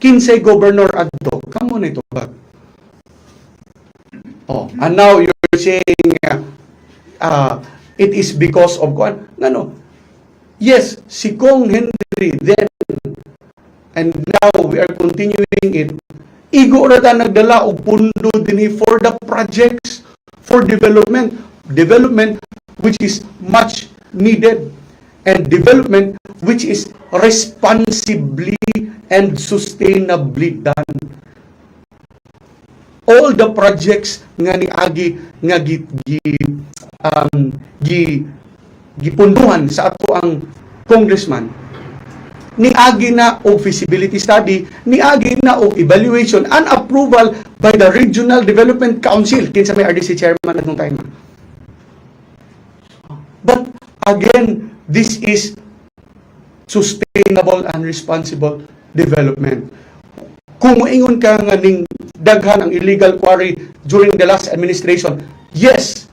kinsay Governor Ando. Kamo na ito ba? And now you're saying it is because of what? No. Yes, si Kong Henry then, and now we are continuing it. Igo na ta nagdala og pundo dinhi for the projects, for development which is much needed, and development which is responsibly and sustainably done. All the projects nga niagi nga gipunduhan sa ato ang congressman, niagi na og feasibility study, niagi na og evaluation and approval by the Regional Development Council kinsa may RDC chairman atong time. But again, this is sustainable and responsible development. Kung moingon ka nga ning daghan ang illegal quarry during the last administration, yes,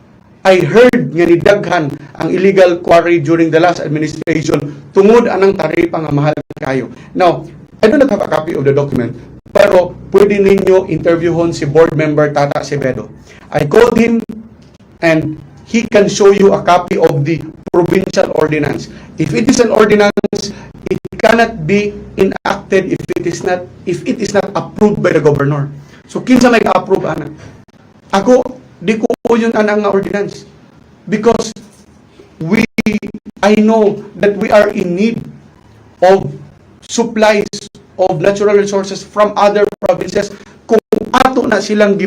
I heard nga ni daghan ang illegal quarry during the last administration tungod anang taripa nga mahal kayo. Now, I do not have a copy of the document, pero pwede ninyo interviewon si board member Tata Acevedo. I called him and he can show you a copy of the provincial ordinance. If it is an ordinance, it cannot be enacted if it is not approved by the governor. So kinsa may approve ana? Ako di ko yun anang ordinance, because I know that we are in need of supplies of natural resources from other provinces. Kung ato na silang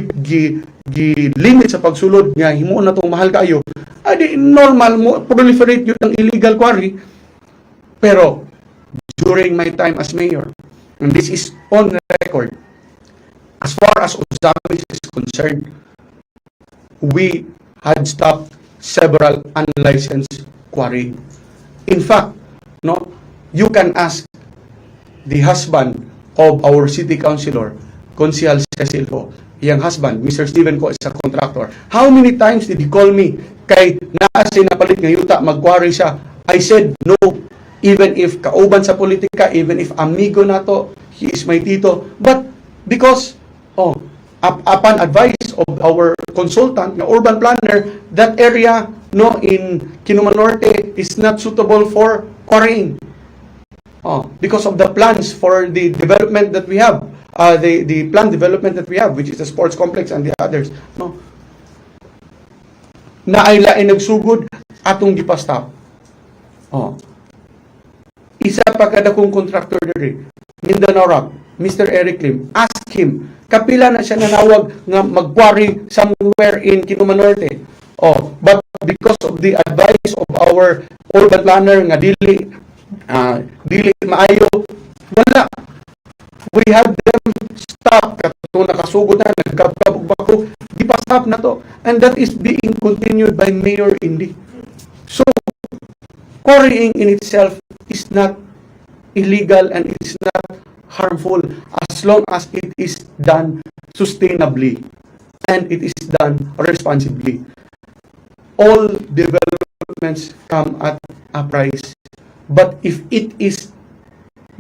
limit sa pagsulod nga himo na tong mahal kayo, adi normal mo proliferate yun ang illegal quarry. Pero during my time as mayor, and this is on record, as far as Misamis is concerned, we had stopped several unlicensed quarry. In fact, you can ask the husband of our city councilor, Consihal Cecilio, iyang husband, Mr. Steven Ko, is a contractor. How many times did he call me kay naa sinapalit nga yuta magquarry siya? I said no, even if kauban sa politika, even if amigo nato, he is my tito. But because upon advice of our consultant, na urban planner, that area in Kinuman Norte is not suitable for quarrying. Because of the plans for the development that we have, the planned development that we have, which is the sports complex and the others. Na ay lain nagsugod atong gipastop. Isa pa kada kong contractor diri, Mindanao Rock, Mr. Eric Lim, ask him, kapila na siya nanawag nga mag-quarry somewhere in Kinuman Norte. But because of the advice of our urban planner nga dili maayo, wala. We had them stop katong nakasugod na, nagkabog-bako, di pa stop na to. And that is being continued by Mayor Indy. So, quarrying in itself is not illegal and it's not harmful as long as it is done sustainably and it is done responsibly. All developments come at a price, but if it is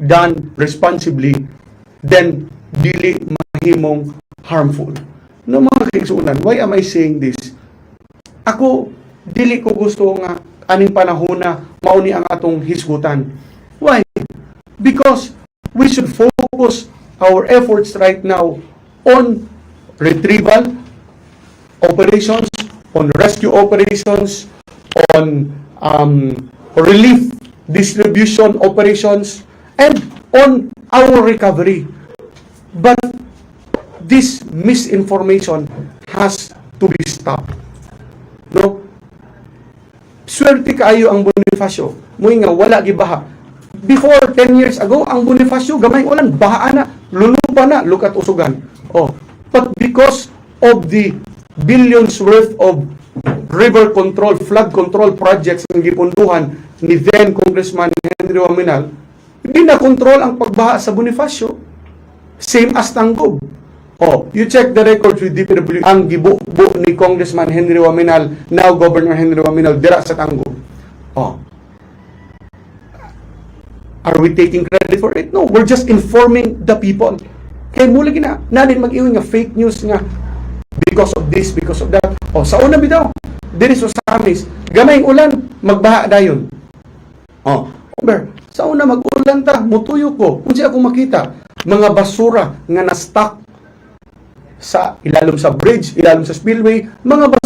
done responsibly, then dili mahimong harmful. No, mga kaigsunan, why am I saying this? Ako, dili ko gusto nga aning panahon na mauni ang atong hisgutan. Why? Because we should focus our efforts right now on retrieval operations, on rescue operations, on relief distribution operations, and on our recovery. But this misinformation has to be stopped. Swerte kaayo ang Bonifacio. Muy nga wala gibaha. Before 10 years ago, ang Bonifacio gamay ulan, baha na, lulupa na, lukat usugan. But because of the billions worth of river control, flood control projects ng gipunduhan ni then Congressman Henry Oaminal, hindi na control ang pagbaha sa Bonifacio. Same as Tanggob. You check the records with DPW, ang gibubo ni Congressman Henry Oaminal, now Governor Henry Oaminal, dira sa Tanggob. Are we taking credit for it? No, we're just informing the people. Kaya muli na, natin mag-iwan nga fake news nga because of this, because of that. O, sa una bitaw, diri sa Misamis, gamayng ulan, magbaha dayon. O, sa una mag-ulan ta, mutuyo ko. Kung siya akong makita, mga basura nga na-stuck sa ilalom sa bridge, ilalom sa spillway, mga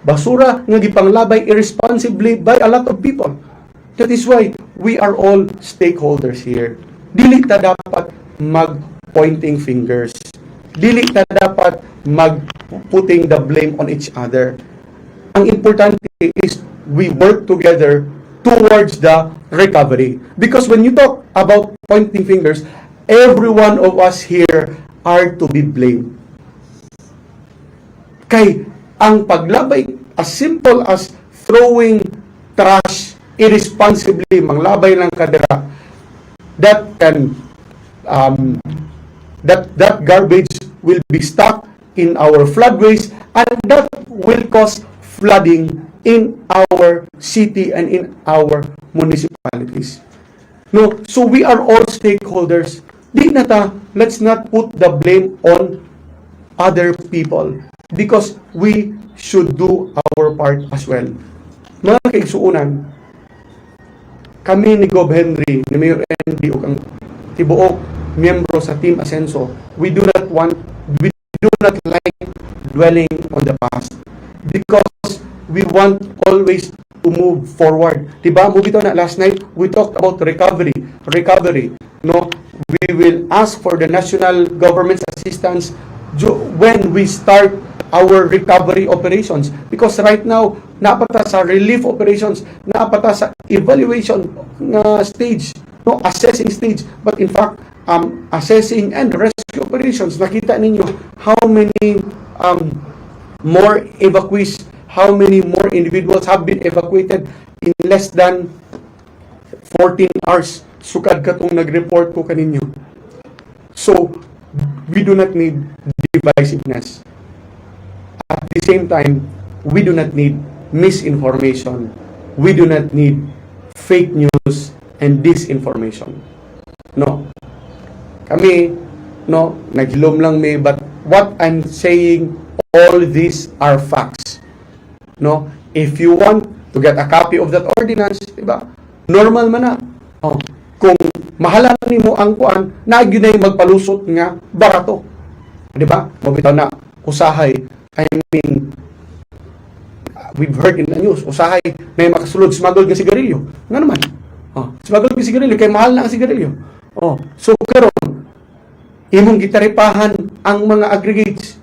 basura nga gipanglabay irresponsibly by a lot of people. That is why we are all stakeholders here. Dili ta dapat mag-pointing fingers. Dili ta dapat mag-putting the blame on each other. Ang importante is we work together towards the recovery. Because when you talk about pointing fingers, every one of us here are to be blamed. Kay ang paglabay, as simple as throwing trash irresponsibly, manglabay lang kadira, that can that garbage will be stuck in our floodways, and that will cause flooding in our city and in our municipalities. No, so we are all stakeholders. Let's not put the blame on other people, because we should do our part as well. Mga kaigsuunan, kami ni Gov. Henry, ni Mayor Andy, ug ang tibuok miyembro sa Team Asenso, we do not like dwelling on the past, because we want always to move forward. Diba, mo bitaw na last night, we talked about recovery. No, we will ask for the national government's assistance when we start our recovery operations, because right now napata sa relief operations, napata sa evaluation stage, no, assessing stage, but in fact assessing and rescue operations. Nakita ninyo how many more evacuees, how many more individuals have been evacuated in less than 14 hours. Sukad katong nag-report ko kaninyo. So we do not need divisiveness. At the same time, we do not need misinformation. We do not need fake news and disinformation. No. Kami, no, naghilom lang may, but what I'm saying, all these are facts. No. If you want to get a copy of that ordinance, diba? Normal man na. Oh, kung mahalan nimo ang kuan, nagyud na magpalusot nga barato. Diba? Mabitaw na usahay. I mean, we've heard in the news, usahay na yung makasulod, smuggled ng sigarilyo. Nga naman. Oh, smuggled ng sigarilyo, kaya mahal na ang sigarilyo. Oh, so karon, imong gitaripahan ang mga aggregates.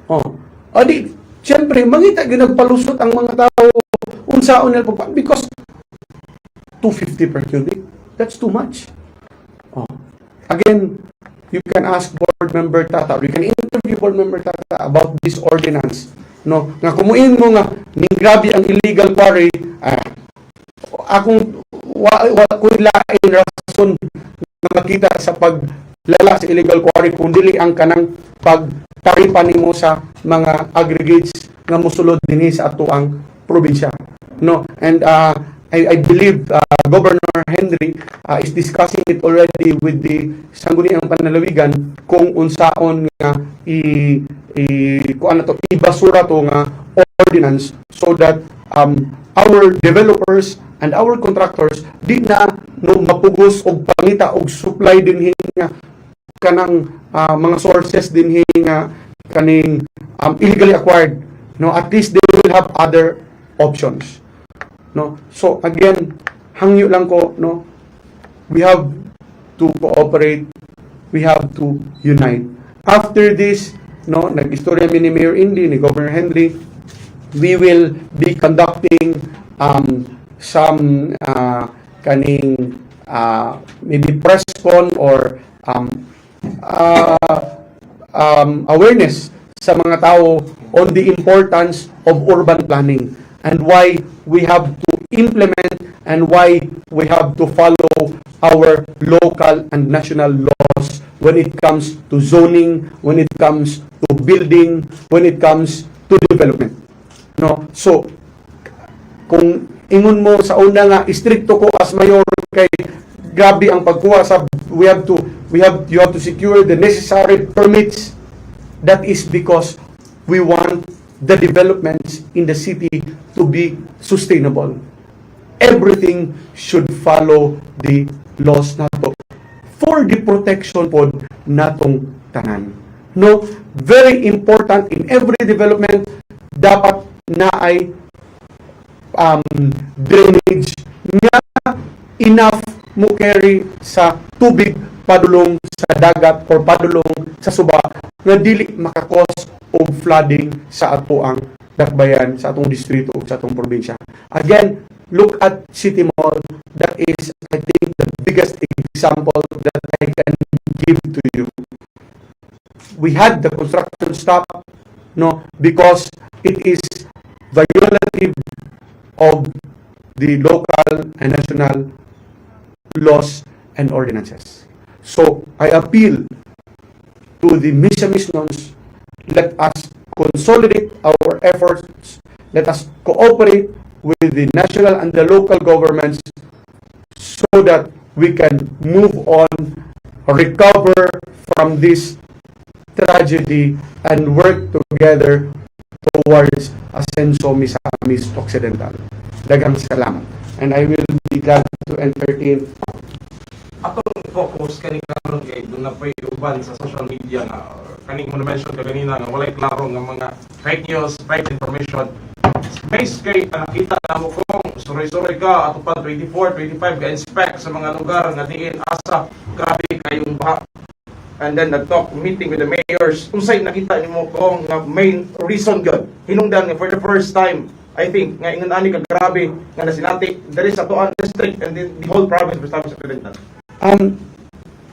Oh, adi, siyempre, mangita ginagpalusot ang mga tao unsaon nila pagpa, because 250 per cubic, that's too much. Oh, again, you can ask Board Member Tata, or you can interview Board Member Tata about this ordinance. No, nga kumuin mo nga ning grabe ang illegal quarry, akong ko'y lain rason na makita sa paglala sa illegal quarry kung dili ang kanang pagtaripan nimo sa mga aggregates nga mosulod dinhi sa ato ang probinsya. No, and I believe Governor Henry is discussing it already with the Sangguniang Panlalawigan kung unsaon nga ibasura to nga ordinance, so that our developers and our contractors di na no mapugos og pangita og supply dinhi nga kanang mga sources dinhi nga kaning illegally acquired. No, at least they will have other options. No, so again, hangyo lang ko, no, we have to cooperate, we have to unite. After this, no, nag-istorya mi ni Mayor Indy, ni Governor Henry, we will be conducting some kaning maybe press con or awareness sa mga tao on the importance of urban planning, and why we have to implement and why we have to follow our local and national laws when it comes to zoning, when it comes to building, when it comes to development. No, so kung ingon mo sa una nga istrikto ko as mayor kay grabe ang pagkuha sa you have to secure the necessary permits. That is because we want the developments in the city to be sustainable. Everything should follow the laws nato for the protection pod natong tanan. No, very important in every development dapat na ay drainage nga enough mo carry sa tubig padulong sa dagat or padulong sa suba nga dili makakos og flooding sa ato ang dakbayan, sa atong distrito o sa atong probinsya. Again, look at City Mall. That is, I think, the biggest example that I can give to you. We had the construction stop, no, because it is violative of the local and national laws and ordinances. So, I appeal to the Misamis nones, let us consolidate our efforts, let us cooperate with the national and the local governments so that we can move on, recover from this tragedy, and work together towards Ascenso Misamis Occidental. Daghang salamat. And I will be glad to entertain. Atong focus kani karon kay doon na pay uban sa social media na kaning mo mention kanina nga walay klaro nga mga fake news, fake information. Based kay nakita na mo kung suroy-suroy ka ato pa 24, 25 ka inspect sa mga lugar nga diin asa grabe kayong baha. And then nag-talk meeting with the mayors. Unsay nakita nimo kung nga main reason gyud hinungdan nga for the first time I think nga ingon ani ka grabe nga nasinati there is ato district and the whole province of Occidental.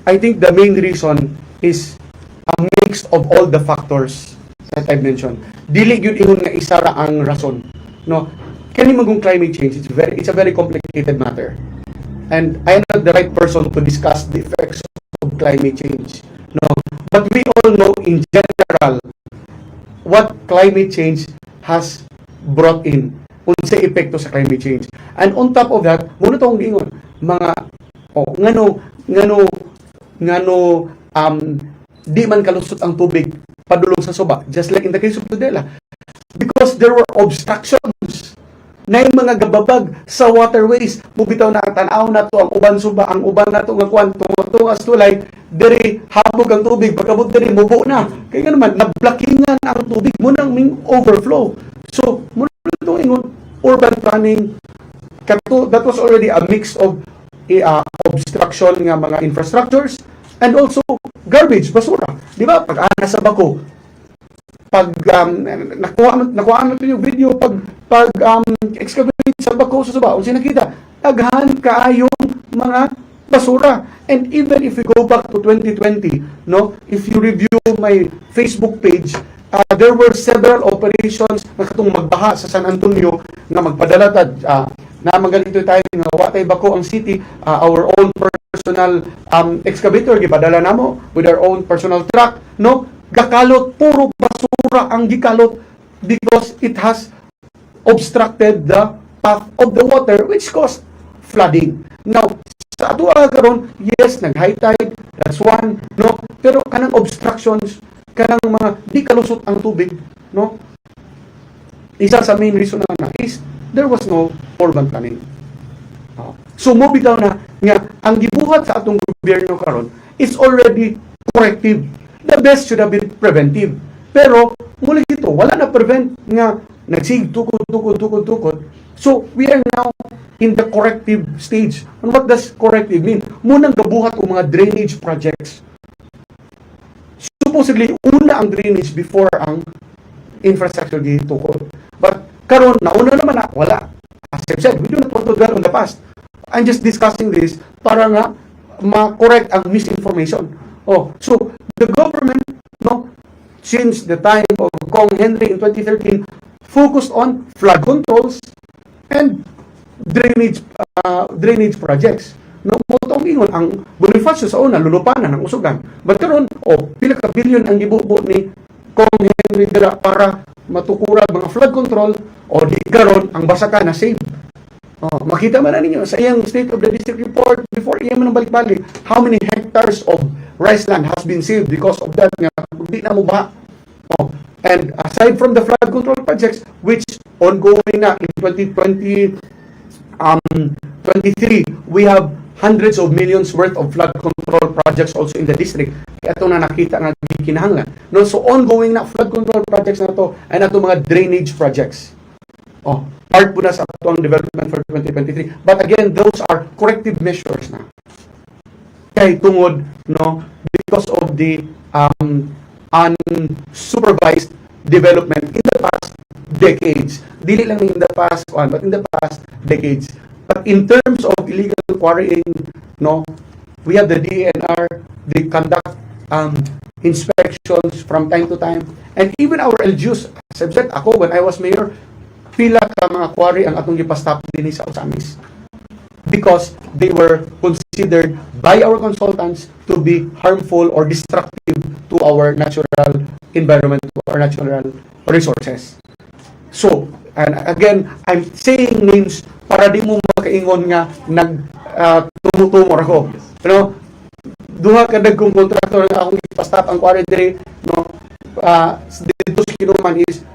I think the main reason is a mix of all the factors that I've mentioned. Dili gyud ingon nga isa ra ang rason. No, kani magong climate change, it's a very complicated matter. And I am not the right person to discuss the effects of climate change. No, but we all know in general what climate change has brought in. Unsay epekto sa climate change. And on top of that, muna tong giingon mga ngano di man kalusot ang tubig padulong sa suba, just like in the case of Tudela, because there were obstructions na yung mga gababag sa waterways. Mubitaw na tanaw na to ang uban suba, ang uban na to nga kwan tungtong as tulay diri habog ang tubig pagkabot diri mubo na kaya nga naman nablakingan ang tubig mo nang ming overflow. So muna to ingon urban planning that was already a mix of obstruction nga mga infrastructures and also garbage, basura. Di ba? Pag ana sa bako, pag nakuha natin yung video, pag excavate sa bako sa suba, unsay nakita, daghan kaayong mga basura. And even if we go back to 2020, no, if you review my Facebook page, there were several operations na katong magbaha sa San Antonio nga magpadala na magalito tayo nga watay bako ang city, our own personal excavator gipadala namo with our own personal truck, no, gakalot puro basura ang gikalot because it has obstructed the path of the water which caused flooding. Now sa ato karon, yes, nag high tide, that's one, no, pero kanang obstructions, kanang mga di kalusot ang tubig, no, isa sa main reason na is there was no urban planning. So mo bitaw na nga ang gibuhat sa atong gobyerno karon is already corrective. The best should have been preventive. Pero muli dito wala na prevent nga nagsig tukod. So we are now in the corrective stage. And what does corrective mean? Munang gabuhat og mga drainage projects. Supposedly una ang drainage before ang infrastructure gitukod. But karon nauna naman na wala. As I said, we do not want to dwell on the past. I'm just discussing this para nga ma-correct ang misinformation. So the government, no, since the time of Kong Henry in 2013, focused on flood controls and drainage projects. No, motong ingon ang Bonifacio sa una lulupanan ng usugan. But karon, pila ka bilyon ang gibubo ni Kong Henry dira para matukura mga flood control, o di karon ang basaka na save. Oh, makita man na ninyo sa iyang State of the District report before iya man ang balik-balik how many hectares of rice land has been saved because of that nga hindi na mo baha. Oh, and aside from the flood control projects which ongoing na in 2020 23, we have hundreds of millions worth of flood control projects also in the district. Kaya ito na nakita nga kinahanglan. No, so ongoing na flood control projects na to and ato mga drainage projects. Oh, part po na sa atong development for 2023. But again, those are corrective measures na. Kay tungod, no, because of the unsupervised development in the past decades. Dili lang in the past one, but in the past decades. But in terms of illegal quarrying, no, we have the DNR, they conduct inspections from time to time. And even our LGUs, said ako, when I was mayor, pila ka mga quarry ang atong gipastop din sa Misamis. Because they were considered by our consultants to be harmful or destructive to our natural environment, to our natural resources. So, and again, I'm saying names para di mo makaingon nga tumutumor ako. You know, duha ka dagkong kontraktor nga akong ipastop ang quarry diri, no, dito sa kinuman is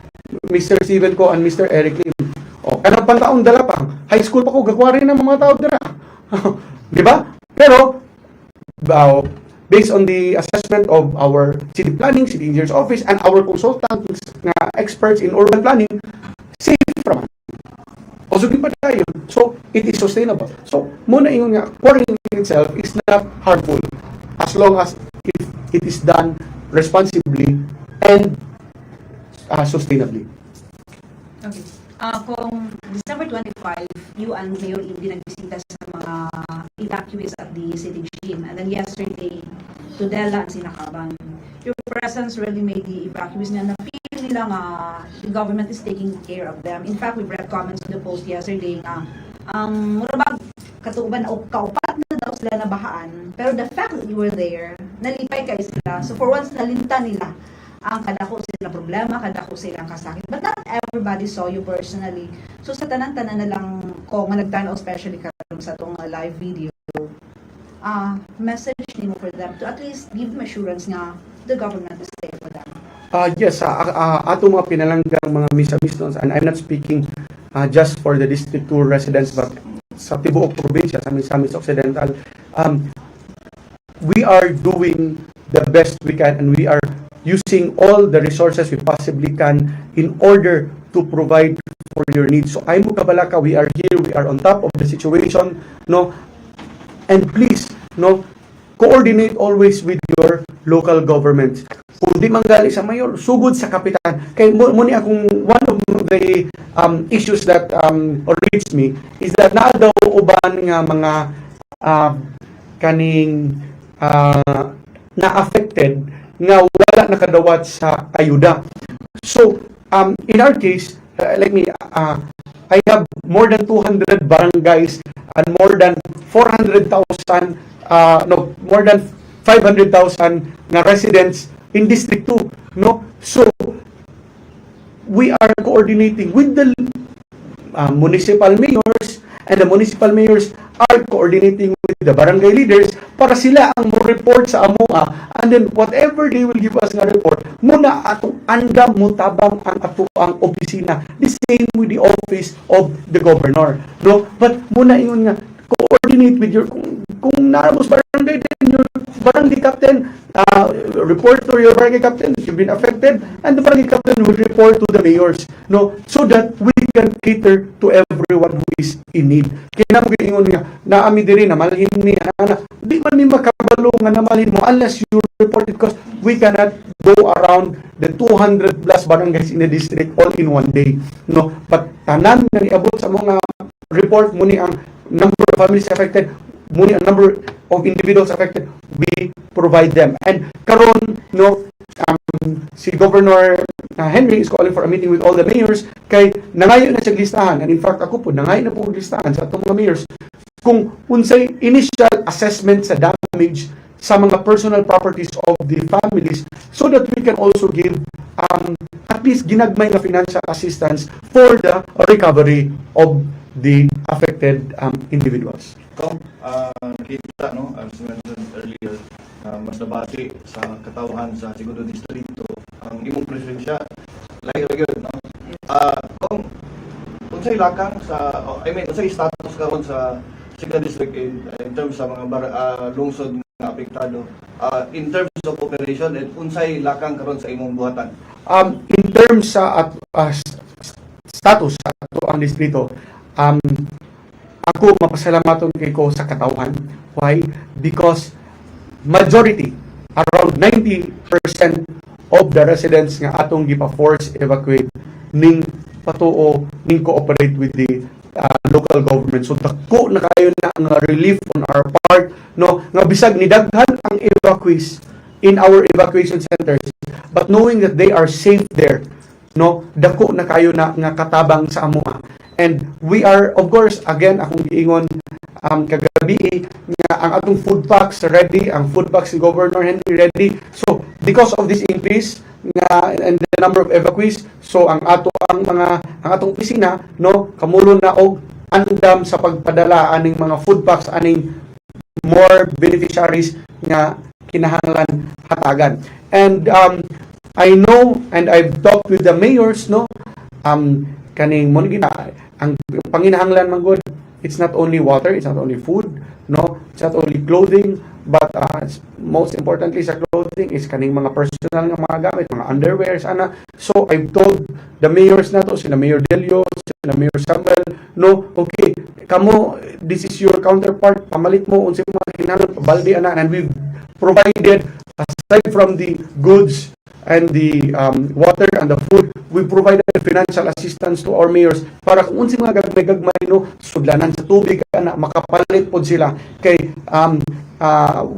Mr. Steven Ko and Mr. Eric Lim. O, kanang pantaong dalapang, high school pa ko, gagwari ng mga tao dira. Di ba? Pero, based on the assessment of our city planning, city engineer's office, and our consultants na experts in urban planning, safe naman. O sugin pa tayo. So, it is sustainable. So, muna yung nga, quarrying itself is not harmful as long as if it is done responsibly and sustainably. Okay. Kung December 25, you and Mayor Indy nagbisita sa mga evacuees at the city gym. And then yesterday, to Dela and Sinacabang. Your presence really made the evacuees na na-feel nila nga the government is taking care of them. In fact, we've read comments in the post yesterday nga murabag katuban o kaupat na daw sila na bahaan. Pero the fact that you were there, nalipay kayo sila. So for once, nalinta nila ang kadako silang problema, kadako silang kasakit. But not everybody saw you personally. So sa tanan-tanan na lang ko nga nagtanaw, especially karon sa itong live video, message nimo for them to at least give them assurance nga the government is there for them. Yes, ato mga pinalanggang mga Misamis, and I'm not speaking just for the District 2 residents, but sa tibuok probinsya, sa Misamis Occidental, we are doing the best we can and we are using all the resources we possibly can in order to provide for your needs. So, ay mo kabalaka, we are here, we are on top of the situation, no? And please, no, coordinate always with your local government. Kung di manggali sa mayor, sugod sa kapitan. Kaya muni akong one of the issues that reached me is that naa daw uban nga mga kaning na-affected nga wala nakadawat sa ayuda. So, in our case, I have more than 200 barangays and more than 400,000, more than 500,000 na residents in District 2. No? So, we are coordinating with the municipal mayors, and the municipal mayors are coordinating with the barangay leaders para sila ang mo-report sa amoa, and then whatever they will give us nga report, muna atong andam mutabang ang ato ang opisina. The same with the office of the governor. No? But muna ingon nga, coordinate with your, kung naramos barangay din, your barangay captain, report to your barangay captain that you've been affected, and the barangay captain will report to the mayors, no, so that we can cater to everyone who is in need. Kaya naman ingon nga, naami diri na malhin mi ana, di man mi makabalo nga namalhin mo unless you report it, because we cannot go around the 200 plus barangays in the district all in one day, no. But tanan nga niabot sa mga report muni ang number of families affected, muni ang number of individuals affected, we provide them. And karon, no, si Governor Henry is calling for a meeting with all the mayors kay nangayo na siya listahan, and in fact ako po nangayo na po listahan sa atong mga mayors kung unsay initial assessment sa damage sa mga personal properties of the families, so that we can also give at least ginagmay na financial assistance for the recovery of the affected individuals. Kung nakita, no, as mentioned earlier, mas nabati sa katawhan sa segundo distrito ang imong presensya. Layo yun, no? Kung unsay lakang sa, unsay status karon sa second district in terms sa mga lungsod nga apektado, in terms of operation, and unsay lakang karon sa imong buhatan? In terms sa status sa ato ang distrito, ako mapasalamaton kay ko sa katawhan. Why? Because majority, around 90% of the residents nga atong gipa-force evacuate ning patuo ning cooperate with the local government. So dako na kayo na ang relief on our part, no, nga bisag ni daghan ang evacuees in our evacuation centers, but knowing that they are safe there, no, dako na kayo na nga katabang sa amoa. And we are, of course, again, akong giingon kagabi nga ang atong food packs ready, ang food packs ni Governor Henry ready. So because of this increase nga and the number of evacuees, so ang atong opisina, no, kamulon na og andam sa pagpadala aning mga food packs aning more beneficiaries nga kinahanglan hatagan. And I know, and I've talked with the mayors, no, kaning mo gina ang panginahanglan man gud, it's not only water, it's not only food, no, it's not only clothing, but most importantly sa clothing is kaning mga personal nga mga gamit, mga underwears ana. So I've told the mayors na to, sila Mayor Delio, sila Mayor Samuel, no, okay, kamo, this is your counterpart, pamalit mo unsay mga kinahanglan pabaldi ana, and we've provided, aside from the goods and the water and the food, we provided financial assistance to our mayors para kung unsay mga gagmay no, sudlanan sa tubig ana, makapalit pod sila kay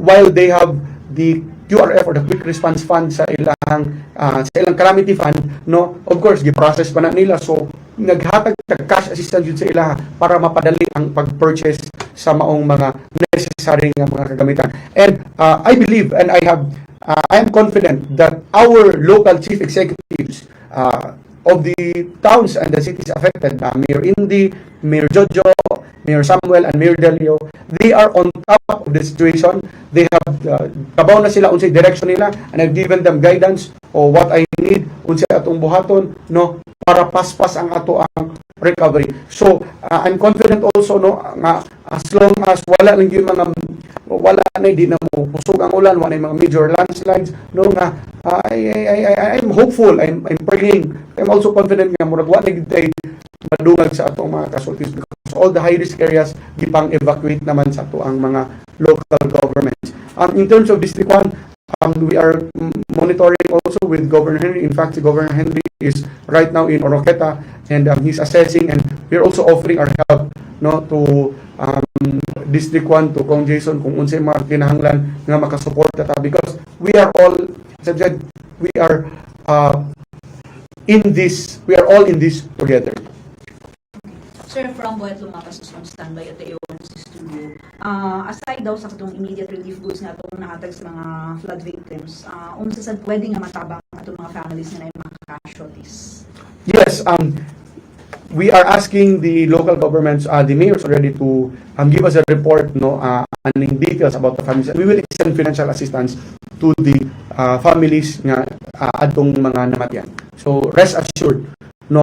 while they have the QRF or the Quick Response Fund sa ilang calamity fund, no, of course gi-process pa na nila, so naghatag tag cash assistance yun sa ilaha para mapadali ang pag-purchase sa maong mga necessary nga mga kagamitan. And I believe, and I am confident that our local chief executives of the towns and the cities affected, Mayor Indy, Mayor Jojo, Mayor Samuel, and Mayor Delio, they are on top of the situation. They have tabaw na sila unsay direction nila, and I've given them guidance o what I need unsay atong buhaton, no, para paspas ang ato ang recovery. So I'm confident also, no, nga as long as wala lang yung mga di na mo pusog ang ulan, wala yung mga major landslides, no, nga I'm hopeful, I'm praying, I'm also confident nga murag wala gid madungag sa atong mga casualties, because all the high risk areas gipang evacuate naman sa ato ang mga local governments. In terms of District 1, we are monitoring also with Governor Henry. In fact, si Governor Henry is right now in Oroqueta, and he's assessing, and we're also offering our help, no, to District 1, to Kong Jason, kung unsay mga kinahanglan nga makasuporta ta, because we are all, we are all in this together. Sir, from Buet Lumapas on standby at the A1 studio. Aside daw sa katong immediate relief goods nga itong nahatag sa mga flood victims, unsa sad pwede nga matabang atong mga families nga na yung mga casualties? Yes, we are asking the local governments, the mayors already, to give us a report, no, and details about the families. We will extend financial assistance to the families nga adtong mga namatyan. So rest assured, no,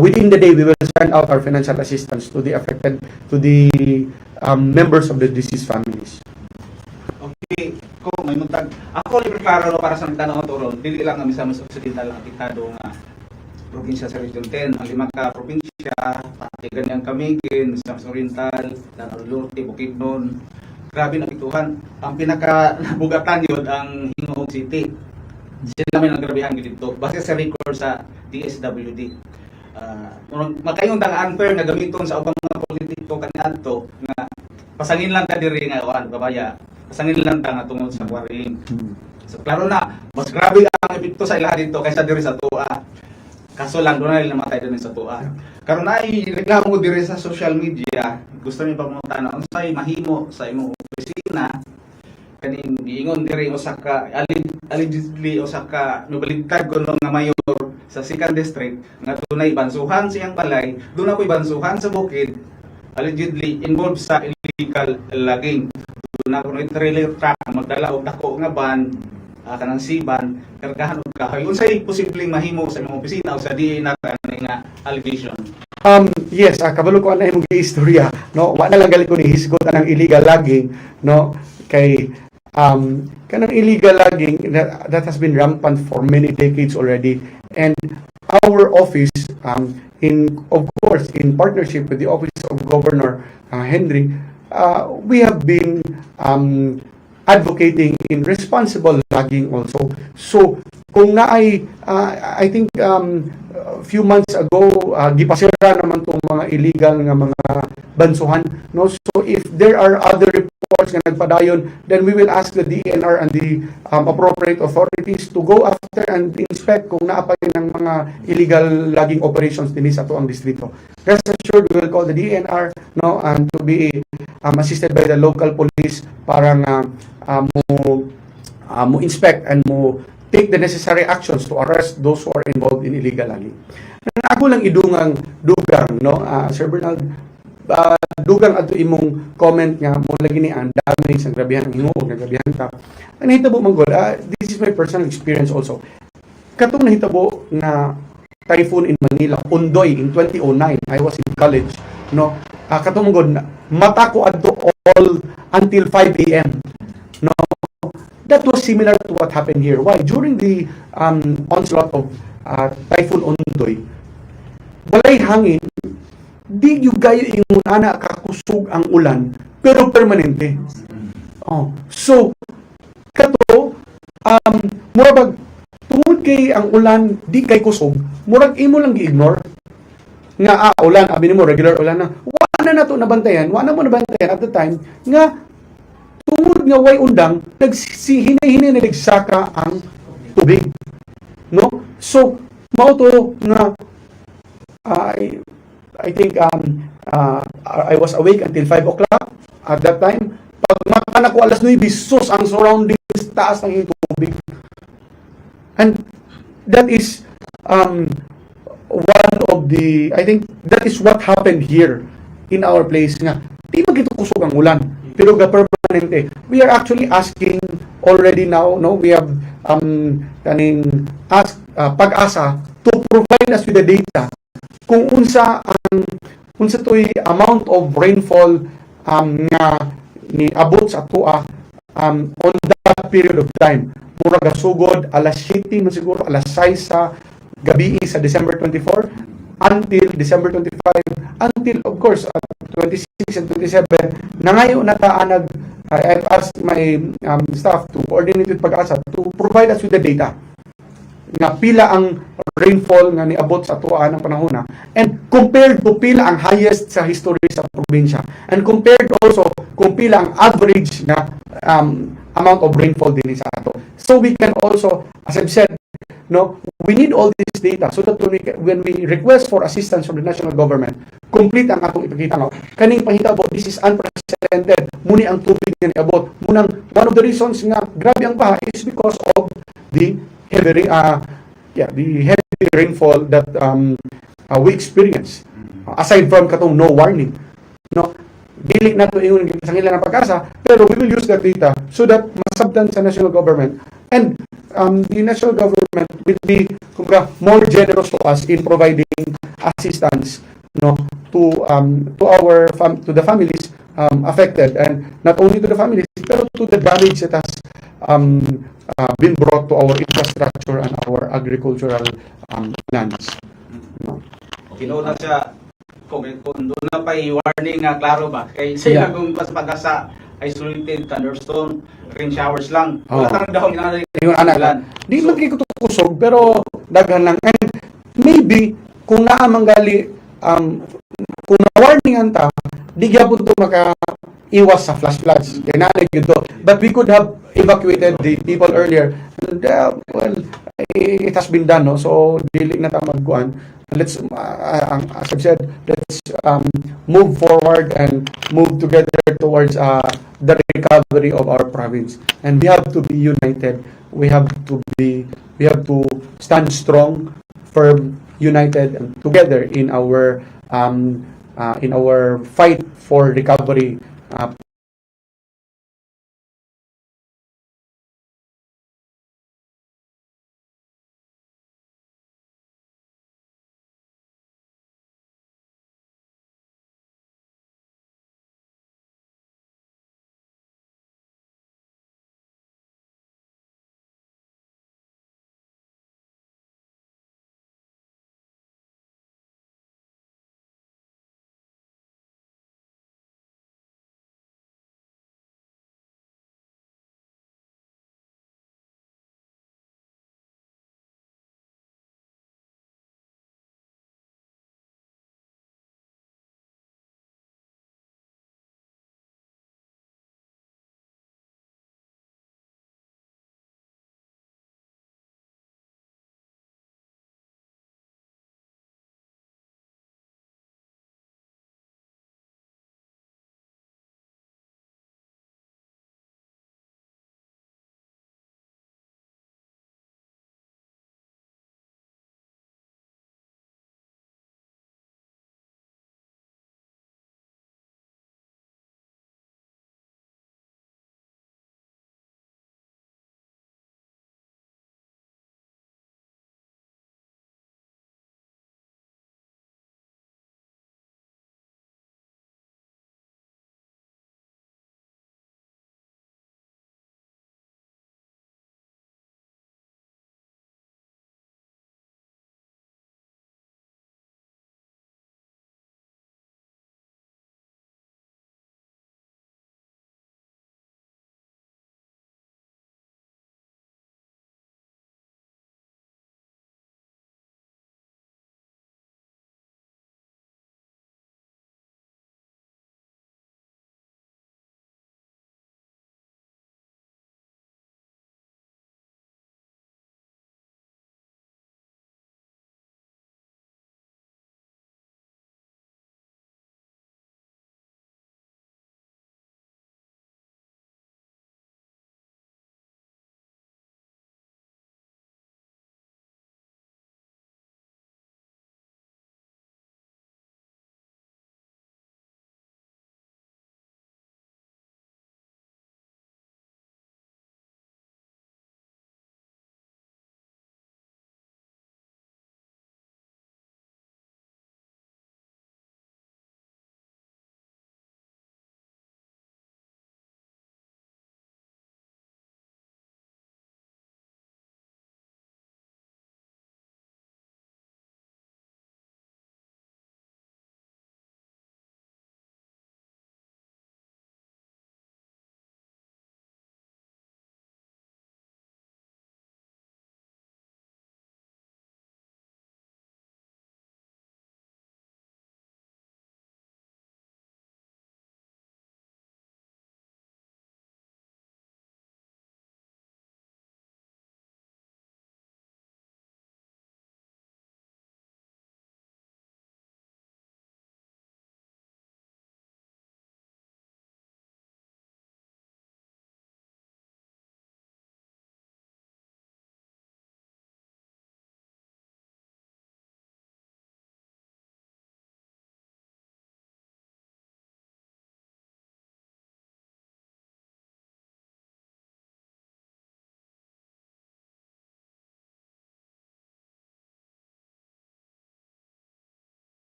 within the day we will send out our financial assistance to the affected, to the members of the deceased families. Okay, kung may muntag, ako libre klaro para sa tanong turon, dili lang ang Misamis Occidental ang apektado nga probinsya sa Region 10, ang 5 ka probinsya, pati ganyan Camiguin, Misamis Oriental, Lanao Norte, Bukidnon. Grabe na pituhan. Ang pinaka nabugatan yun ang Hingoog City. Sila may nagrabihan dito. Base sa record sa DSWD. Magkayong tang unfair nga gamiton sa ubang mga politiko kaniadto nga pasangin lang ta diri nga babaya. Pasangin lang ta nga tungod sa quarrying. So klaro na, mas grabe ang epekto sa ilaha dito kaysa diri sa Tua. Kaso lang doon na namatay din sa Tua. Karon na reklamo diri sa social media, gusto mi pamunta na unsay mahimo sa imong opisina kaning giingon diri usa ka allegedly usa ka nabaligtad kuno nga mayor sa 2nd district nga dunay bansuhan siyang balay, doon ako'y bansuhan sa bukid allegedly involved sa illegal logging. Na kung trailer truck ang magdala og dako nga van, kanang siban, kargahan og kahoy. Unsay posibleng mahimo sa imong opisina o sa DA na nga allegation? Yes, kabalo ko na imong istorya, no. Wa na lang gali ko ni hisgot anang illegal logging, no. Kay kanang illegal logging that has been rampant for many decades already, and our office, of course in partnership with the office of Governor Henry, we have been advocating in responsible logging also. So kung naay I think few months ago gipasira naman tong mga illegal nga mga bansuhan, no. So if there are other reports nga nagpadayon, then we will ask the DNR and the appropriate authorities to go after and inspect kung naapay ng mga illegal logging operations dinhi sa tuang distrito. Rest assured, we will call the DNR, no, and to be assisted by the local police para nga mo inspect and mo take the necessary actions to arrest those who are involved in illegal logging. Ako lang idungang dugang, no, Sir Bernard, dugang ato imong comment nga mo lagi ni ang dami sa grabihan ang hingo, grabihan ka. Nahitabo manggol, this is my personal experience also. Katong nahitabo nga typhoon in Manila, Undoy in 2009, I was in college, no. Katong manggol, mata ko adto all until 5 a.m. no. That was similar to what happened here. Why? During the onslaught of Typhoon Ondoy, walay hangin, di yung gayo ingon ana kakusog ang ulan, pero permanente. Oh, so kato murag tungod kay ang ulan di kay kusog, murag imo lang gi-ignore nga ulan, abi nimo regular ulan na. Wa na nato nabantayan, wa na mo nabantayan at the time nga tungod nga way undang hinay-hinay na nagsaka ang tubig, no. So mao to nga I think I was awake until 5 o'clock at that time. Pag mata na ko alas 9, sus ang surroundings taas ng tubig, and that is one of the, I think that is what happened here in our place nga di magito kusog ang ulan pero permanente. We are actually asking already now, no, we have kaning ask Pag-asa to provide us with the data kung unsa toy amount of rainfall nga ni abot sa tua on that period of time. Mura gasugod alas 7 man siguro, alas 6 sa gabi sa December 24 until December 25, until of course 26 and 27. Nangayo na ta I've asked my staff to coordinate with Pag-Asa to provide us with the data nga pila ang rainfall nga niabot sa tuwa ng panahon and compared to pila ang highest sa history sa probinsya, and compared also kung pila ang average na amount of rainfall din sa ato. So we can also, as I've said, no, we need all this data so that when we request for assistance from the national government, complete ang atong ipakita nga kaning pahitabo. This is unprecedented, muni ang tubig nga niabot. Munang one of the reasons nga grabe ang baha is because of the heavy rainfall that we experience. Aside from katong no warning, no, dili na to ingon sa ilang ng Pag-Asa, pero we will use that data so that masabtan sa national government, and the national government will be more generous to us in providing assistance, no, to the families affected, and not only to the families pero to the damage that has been brought to our infrastructure and our agricultural lands. No. Kinuha na siya kung doon na pa i-warning nga klaro ba kay sila kung pas Pag-Asa isolated thunderstorm, rain showers lang. Wala tang daw yung anak. Di man kay kutusog pero daghan lang, and maybe kung naa manggali kung na-warningan ta, di gyapon to maka-iwas sa flash floods. Kaya na gyud to. But we could have evacuated the people earlier. And, well, it has been done, no? So dili na ta magkuan. Let's as I've said, let's move forward and move together towards the recovery of our province. And we have to be united. We have to stand strong, firm, united, and together in our in our fight for recovery.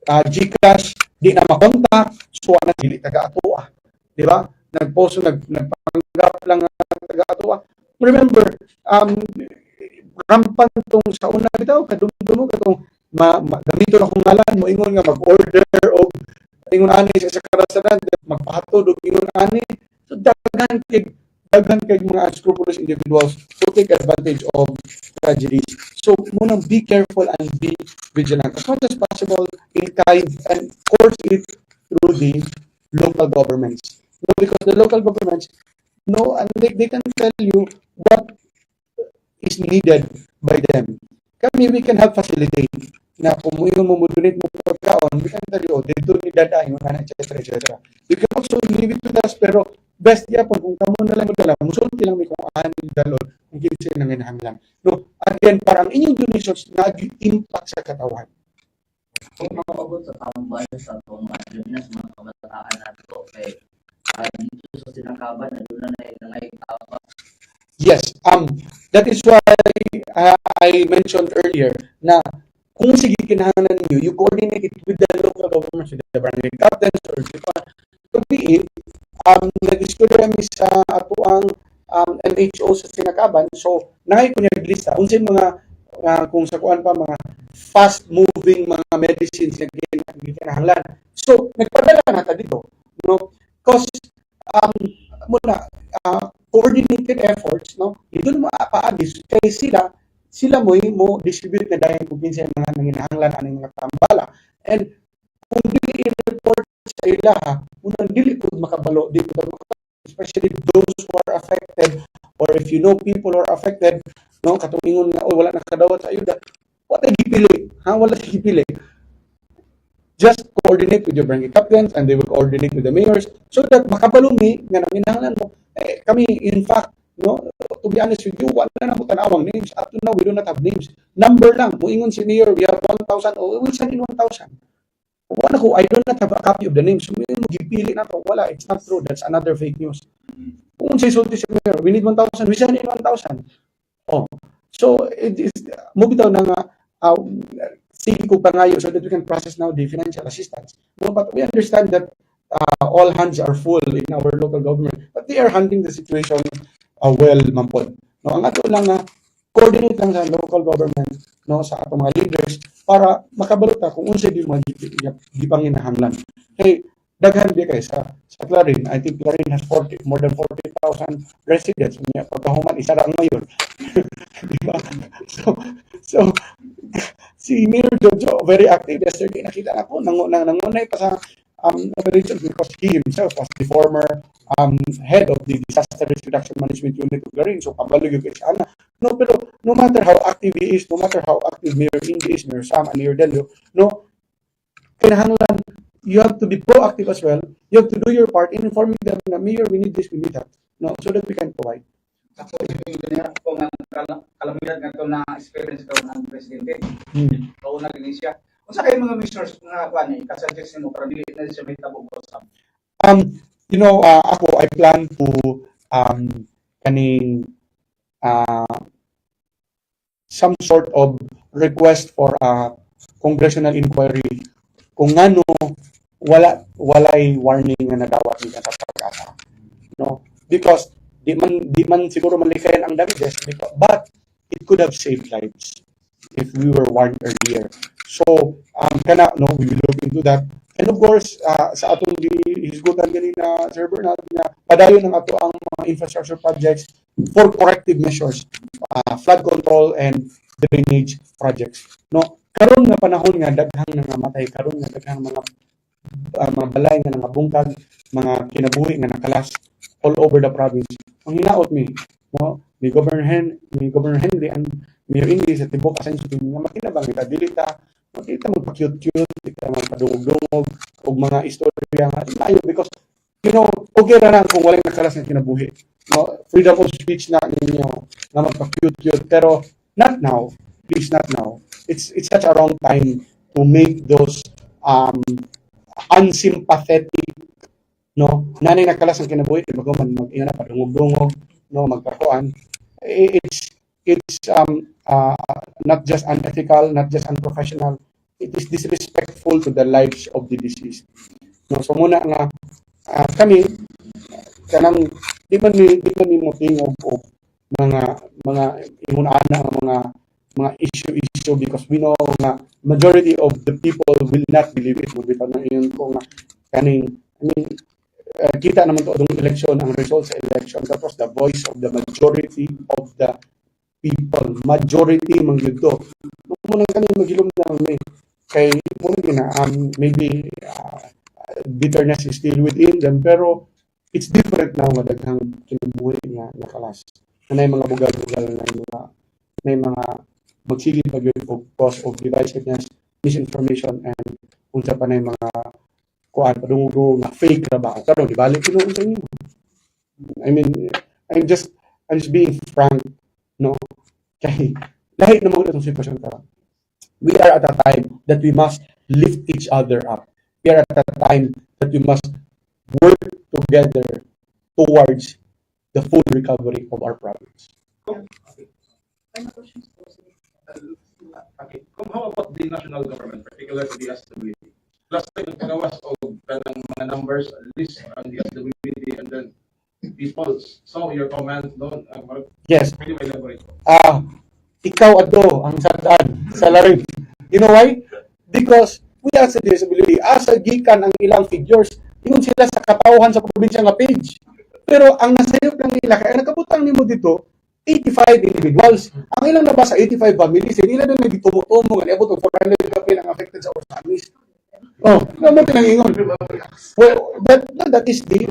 GCash, di na makontak, so na dili taga-atua. Di ba? Nagpost, nagpanggap lang taga-atua. Remember, rampant tong sa una bitaw, kadumdum katong gamito na kong ngalan, mo ingon nga mag-order o ingon ani sa karasanan, magpahatod o ingon ani. So, dagan kay daghan kay mga unscrupulous individuals who take advantage of tragedies. So, munang be careful and be vigilant as much as possible in kind and course it through the local governments. No, because the local governments know and they can tell you what is needed by them. Kami, we can help facilitate na kung mo donate mo pagkaon, we can tell you, oh, they don't need that, etc. etc. You can also leave it with us, pero best yapon kung kamo na lang magdala, musulti lang may kung ani dalon, kung kinsa nang hinahanglan. No, again, parang inyong donations nag-impact sa katawan. Kung makabot sa tambay sa itong mga Pilipinas, mga kabataan natin okay, dito sa sinakaban na doon na nangaytawa. Yes, that is why I mentioned earlier na kung sige kinahanglan ninyo, you coordinate it with the local governments, with the barangay captains, or could be it, nag-discover kami sa ato ang MHO sa Sinakaban, so nakay ko niya lista, unsay mga kung sa kuan pa, mga fast-moving mga medicines na kinahanglan. So, nagpadala na ta dito, no? Because, muna, coordinated efforts, no? Ito na maapaagis, kaya sila mo distribute na dahil kung kinsa mga nanginahanglan aning mga tambala. And kung dili i-report sa ila, unang dili pud makabalo, especially those who are affected, or if you know people who are affected, no, katong ingon nga wala nakadawat sa ayuda, wala gipili, wala gipili. Just coordinate with your barangay captains and they will coordinate with the mayors so that makabalo mi nga nanginahanglan mo. Kami, in fact, no, to be honest with you, wala na mo tanawang names. Up to now, we do not have names. Number lang. Muingon si Mayor, we have 1,000. Oh, we send in 1,000. Wala ko, I do not have a copy of the names. So, gipili na to. Wala, it's not true. That's another fake news. Kung say sulti si Mayor, we need 1,000. We send in 1,000. Oh, so it is, mubitaw na nga, sige ko pangayo so that we can process now the financial assistance. No, but we understand that all hands are full in our local government. But they are handling the situation well, mampod. No, ang ato lang na coordinate lang sa local government, no, sa ato mga leaders para makabalo ta kung unsa di mga gipanginahanglan. Hey, daghan di kay sa Clarin. I think Clarin has more than 40,000 residents. Nya pagkahuman isa ra ang mayor. Di ba? So si Mayor Jojo very active yesterday. Nakita na ko nangunay pa sa operations because he himself was the former head of the Disaster Risk Reduction Management Unit of Clarin. So kabalo yung kay ana. No, pero no matter how active he is, no matter how active Mayor Indy is, Mayor Sam, and Mayor Delio, no, kinahanglan you have to be proactive as well. You have to do your part in informing them na, Mayor, we need this, we need that. No, so that we can provide. Ako, yung ganyan ko ng kalamidad nga ito na experience ko ng presidente. Oo na rin siya. Kung sa kayo mga measures, mga kuwan eh, kasasuggest mo para dili na siya may tabong ko. You know, ako, I plan to kaning some sort of request for a congressional inquiry kung ano walay warning na nadawat ni sa Pag-Asa. No, because di man siguro malikayan ang damages, but it could have saved lives if we were warned earlier. So we will look into that. And of course, sa atong hisgutan ganina, Sir Bernard, na padayon ng ato ang mga infrastructure projects for corrective measures, flood control and drainage projects. No, karon nga panahon nga daghang nangamatay, karon nga daghang mga balay nga nangabungkag, mga kinabuhi nga nakalas all over the province. Ang hinaot mi, no, ni Governor Henry and Mayor Indy sa tibok asenso nga makinabang kita dilita makita magpa-cute-cute, kita magpadungog-dungog og mga istorya nga layo because you know, okay ra na kung walang nakalas nga kinabuhi. No, freedom of speech na ninyo na magpa-cute-cute pero not now. Please, not now. It's such a wrong time to make those unsympathetic, no, nanay nakalas ang kinabuhi, bago man mag-ina na padungog-dungog, no, magpakuan. It's not just unethical, not just unprofessional. It is disrespectful to the lives of the deceased. No, so muna nga kami kanang di man mi mo tingog og mga inuna mga issue because we know nga majority of the people will not believe it. Mubitaw na iyon ko nga kaning kita naman to adong eleksyon, ang results sa election, tapos the voice of the majority of the people, majority mang yun to. Muna kanina maghilom na may kay muna na maybe bitterness is still within them, pero it's different now nga daghang kinabuhi nga nakalas. Na mga bugal-bugal na mga magsigil pag yun og cause of divisiveness, misinformation, and unsa pa na mga kuan padunggo nga fake ra ba karon gibalik kino unsa niyo. I mean, I'm just being frank, no, kay lahi na mga itong sitwasyon karon. We are at a time that we must lift each other up. We are at a time that we must work together towards the full recovery of our province. Okay. How about the national government, particularly the SWD? Last time nagpagawas og kanang mga numbers, at least on the SWD, and then people saw your comment doon. Yes. Pwede may elaborate. Ikaw ato ang sadaan sa laring. You know why? Because we as a disability, asa gikan ang ilang figures, ingon sila sa katawhan sa probinsya nga page. Pero ang nasayop lang nila, kaya nakabutang nimo dito, 85 individuals. Ang ilang nabasa, 85 families. Hindi nila doon nagtumutumo, nga niabot ang 400 kapil ang affected sa Misamis. Naman tinangingon. Well, that is the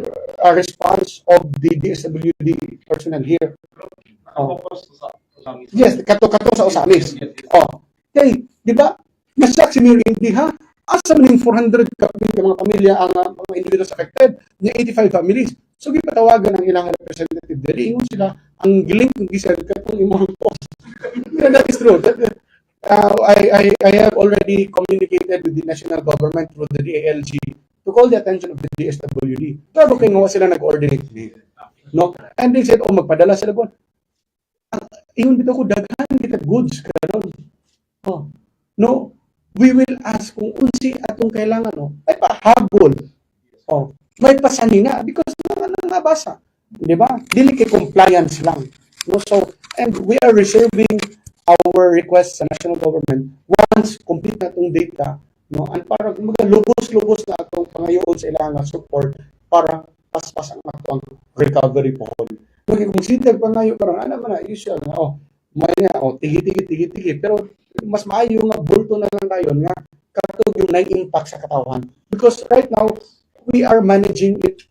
response of the DSWD personnel here. Focus sa Misamis. Yes, kato-kato sa Misamis. Okay, di ba? Nasyak si Mayor Indy, ha? Asa man yung 400 kapil ng mga pamilya ang mga individuals affected, niya 85 families. So, gipatawagan ang ilang representative dali. Ingon sila, ang giling kung gisal katong imong post. That is true. I have already communicated with the national government through the DALG to call the attention of the DSWD. Pero kaya nga sila nag-coordinate. No? And they said, magpadala sila po. Ingon dito ko, daghan kita goods karon. No, we will ask kung unsi atong kailangan, ay pahabol. May pasanina because mga nangabasa. Di ba? Dili kay compliance lang. No? So, and we are reserving our request sa national government once complete na itong data, no? And para mga lubos-lubos na itong pangayoon sa ilang support para paspas ang atong recovery po. Okay, kung sitag pangayo, parang ano man na, usual na, may nga, tigi-tigi, pero mas maayo nga, bulto na lang tayo nga, katog yung nai-impact sa katawan. Because right now, we are managing it,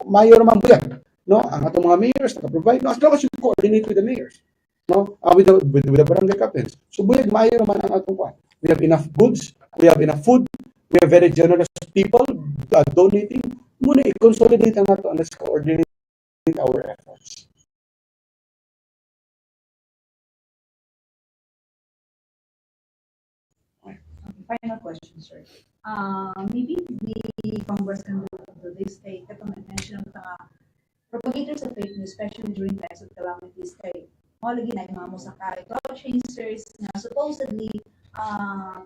mayo naman po yan. No? Ang atong mga mayors naka-provide, no? As long as you coordinate with the mayors, no? With the barangay captains. So buyag maayo naman ang atong kwan. We have enough goods, we have enough food, we have very generous people donating. Muna i-consolidate ang nato and let's coordinate our efforts. Final question, sir. Maybe the Congress can do this kay katong mention ng mga propagators of fake news, especially during times of calamities, kay mo lagi na mga musakay, cloud chasers na supposedly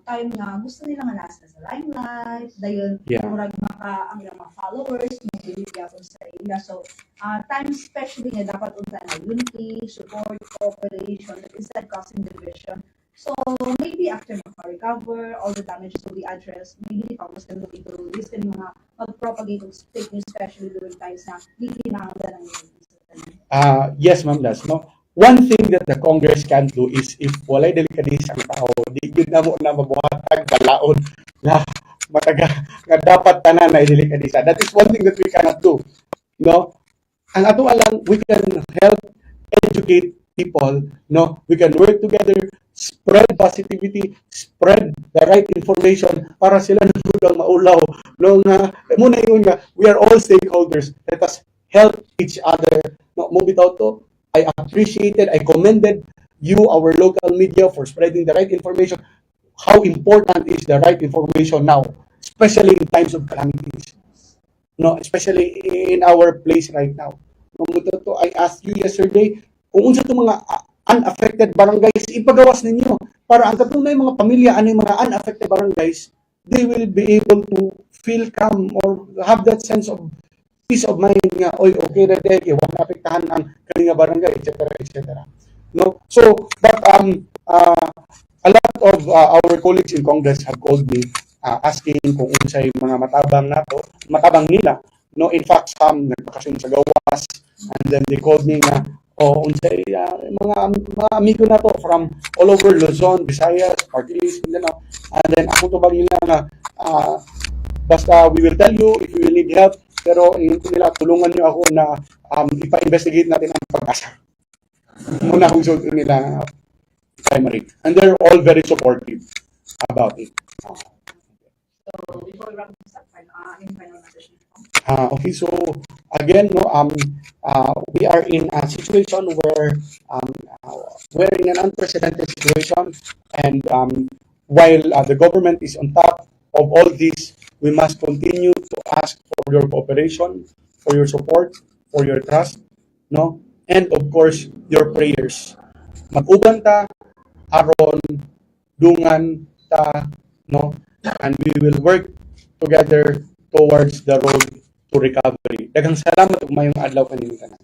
time nga gusto nila nga nasa sa limelight, dayon murag ang ilang mga followers mo believe yapon sa ila. So times especially nga dapat unta na unity, support, cooperation instead causing division. So maybe after maka-recover, all the damages will be addressed. Maybe the Congress can look into this and mga mag-propagate of fake news, especially during times na hindi na ang yes, Ma'am Das. No? One thing that the Congress can do is if walay delikadis ang tao, di yun na mo na mabuhatag balaod na mataga nga dapat tanan na delikadisa. That is one thing that we cannot do. No? Ang ato alang, we can help educate people, no? We can work together, spread positivity, spread the right information para sila nagudang maulaw. No, muna yun nga, we are all stakeholders. Let us help each other. No, move it out to. I appreciated, I commended you, our local media, for spreading the right information. How important is the right information now, especially in times of calamities. No, especially in our place right now. No, I asked you yesterday, kung unsa itong mga unaffected barangays, ipagawas ninyo para ang katunay mga pamilya, ano yung mga unaffected barangays, they will be able to feel calm or have that sense of peace of mind nga, oy, okay na dahil, iwan na apektahan ang kalinga barangay, etc., etc. No? So, but a lot of our colleagues in Congress have called me asking kung unsay mga matabang nila, No, in fact, some nagpakasyon sa gawas, and then they called me nga, unsay mga amigo na to from all over Luzon, Visayas, Parties, Mindanao. And then ako tubag nila nga, basta we will tell you if you will need help, pero hinto nila, tulungan niyo ako na ipa-investigate natin ang Pag-asa. Muna kung suot nila primary. And they're all very supportive about it. So, before we wrap this up, any final message? Okay, so again, no, we are in a situation where we're in an unprecedented situation, and while the government is on top of all this, we must continue to ask for your cooperation, for your support, for your trust, no, and of course your prayers. Mag-uban ta, aron dungan ta, no, and we will work together towards the road to recovery. Daghang salamat ug mayong adlaw kaninyo tanan.